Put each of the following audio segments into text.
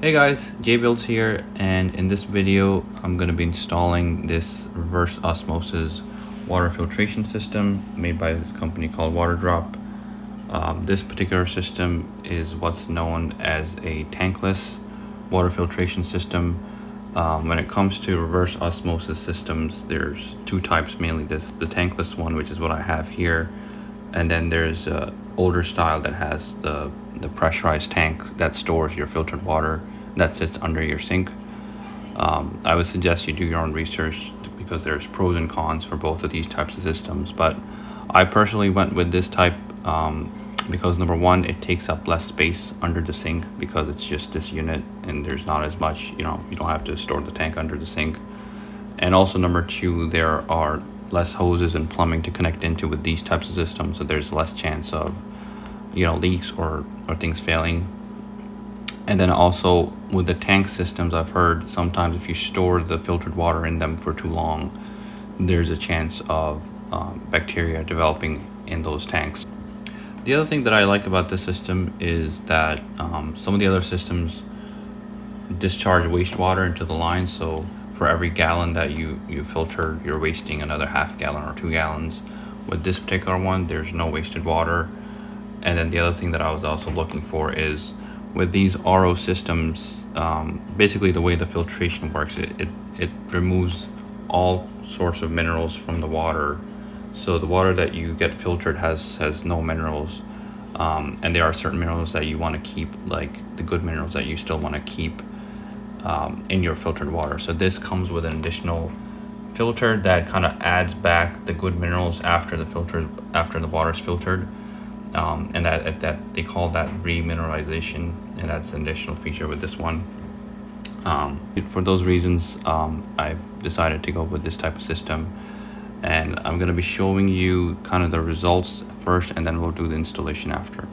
Hey guys, JBuilds here, and in this video I'm going to be installing this reverse osmosis water filtration system made by this company called Waterdrop. This particular system is what's known as a tankless water filtration system. When it comes to reverse osmosis systems, there's two types mainly. There's the tankless one, which is what I have here, and then there's an older style that has the pressurized tank that stores your filtered water that sits under your sink. I would suggest you do your own research because there's pros and cons for both of these types of systems, but I personally went with this type because number one, it takes up less space under the sink because it's just this unit and there's not as much, you don't have to store the tank under the sink. And also number two, there are less hoses and plumbing to connect into with these types of systems, so there's less chance of leaks or things failing. And then also with the tank systems, I've heard sometimes if you store the filtered water in them for too long, there's a chance of bacteria developing in those tanks. The other thing that I like about this system is that some of the other systems discharge wastewater into the line, so for every gallon that you filter, you're wasting another half gallon or 2 gallons. With this particular one, there's no wasted water. And then the other thing that I was also looking for is with these RO systems, basically the way the filtration works, it removes all sorts of minerals from the water. So the water that you get filtered has no minerals, and there are certain minerals that you want to keep, like the good minerals that you still want to keep in your filtered water. So this comes with an additional filter that kind of adds back the good minerals after the water is filtered. And that they call that remineralization, and that's an additional feature with this one. For those reasons, I decided to go with this type of system, and I'm going to be showing you kind of the results first, and then we'll do the installation after.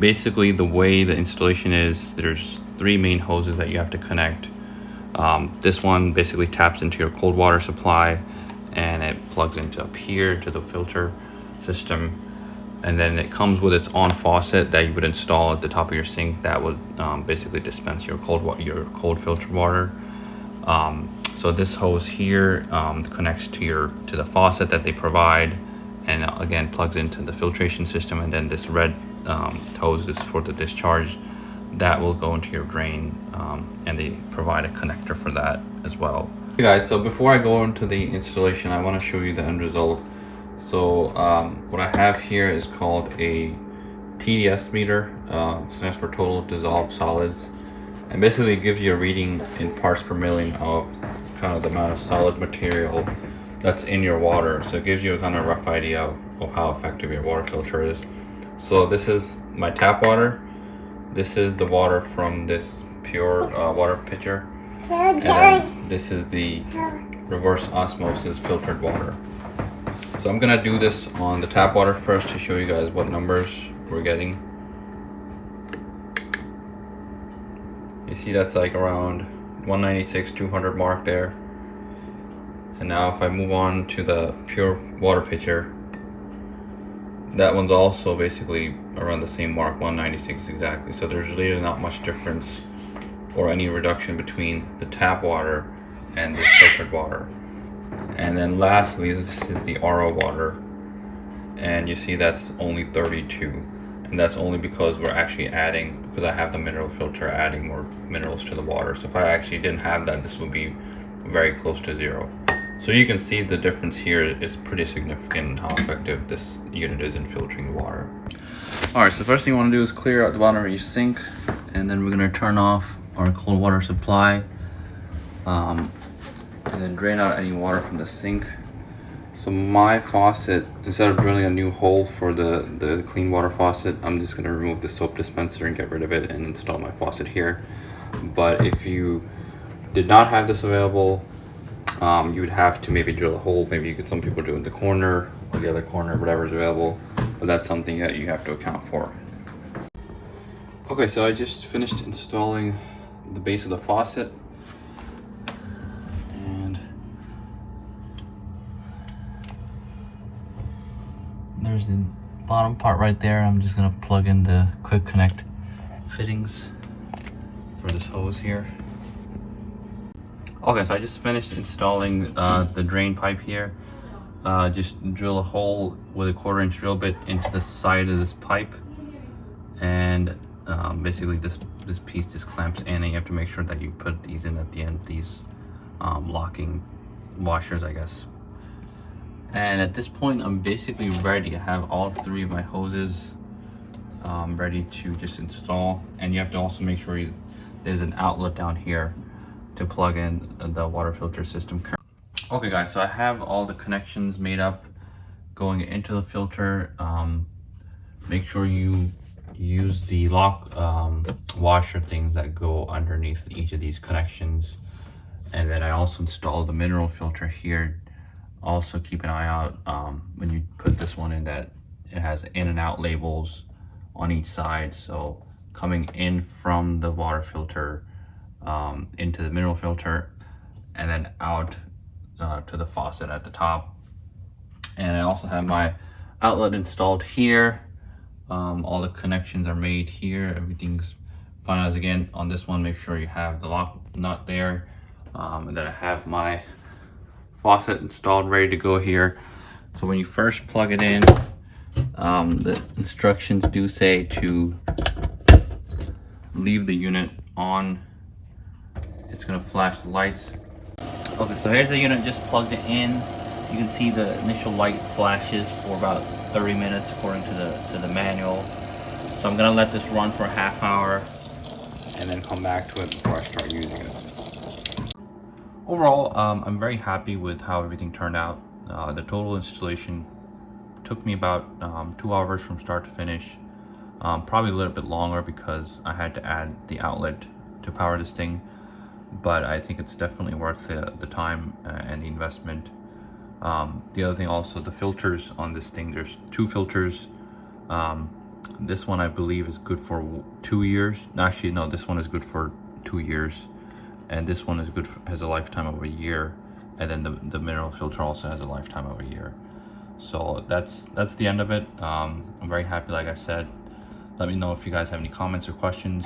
Basically, the way the installation is, there's 3 main hoses that you have to connect. This one basically taps into your cold water supply, and it plugs into up here to the filter system. And then it comes with its own faucet that you would install at the top of your sink that would basically dispense your cold filtered water. So this hose here connects to the faucet that they provide, and again plugs into the filtration system. And then this red hose is for the discharge that will go into your drain, and they provide a connector for that as well. Okay guys, so before I go into the installation, I want to show you the end result. So what I have here is called a TDS meter. Stands for total dissolved solids, and basically it gives you a reading in parts per million of kind of the amount of solid material that's in your water. So it gives you a kind of rough idea of how effective your water filter is. So this is my tap water. This is the water from this pure water pitcher, and then this is the reverse osmosis filtered water. So I'm gonna do this on the tap water first to show you guys what numbers we're getting. You see that's like around 196, 200 mark there. And now if I move on to the pure water pitcher, that one's also basically around the same mark, 196 exactly. So there's really not much difference or any reduction between the tap water and the filtered water. And then lastly, this is the RO water, and you see that's only 32, and that's only because we're actually adding, because I have the mineral filter adding more minerals to the water. So if I actually didn't have that, this would be very close to 0. So you can see the difference here is pretty significant in how effective this unit is in filtering the water. Alright, so the first thing you want to do is clear out the bottom of your sink, and then we're going to turn off our cold water supply. And then drain out any water from the sink. So my faucet, instead of drilling a new hole for the clean water faucet, I'm just going to remove the soap dispenser and get rid of it and install my faucet here. But if you did not have this available, you would have to maybe drill a hole. Maybe you could, some people do it in the corner or the other corner, whatever's available, but that's something that you have to account for. Okay, so I just finished installing the base of the faucet. There's the bottom part right there. I'm just gonna plug in the quick connect fittings for this hose here. Okay, so I just finished installing the drain pipe here. Just drill a hole with a 1/4-inch drill bit into the side of this pipe, and basically this piece just clamps in, and you have to make sure that you put these in at the end, these locking washers, I guess. And at this point, I'm basically ready. I have all 3 of my hoses ready to just install, and you have to also make sure there's an outlet down here to plug in the water filter system. Okay guys, so I have all the connections made up going into the filter. Make sure you use the lock washer things that go underneath each of these connections. And then I also installed the mineral filter here. Also keep an eye out when you put this one in that it has in and out labels on each side. So coming in from the water filter into the mineral filter, and then out to the faucet at the top. And I also have my outlet installed here. All the connections are made here. Everything's finalized. Again, on this one, make sure you have the lock nut there. And then I have my faucet installed, ready to go here. So when you first plug it in, the instructions do say to leave the unit on. It's gonna flash the lights. Okay, so here's the unit, just plugged it in. You can see the initial light flashes for about 30 minutes according to the manual. So I'm gonna let this run for a half hour and then come back to it before I start using it. Overall, I'm very happy with how everything turned out. The total installation took me about 2 hours from start to finish. Probably a little bit longer because I had to add the outlet to power this thing, but I think it's definitely worth the time and the investment. The other thing also, the filters on this thing, there's 2 filters. This one I believe is good for 2 years. Actually, no, this one is good for 2 years, and this one is good has a lifetime of a year, and then the mineral filter also has a lifetime of a year. So that's the end of it. I'm very happy, like I said. Let me know if you guys have any comments or questions.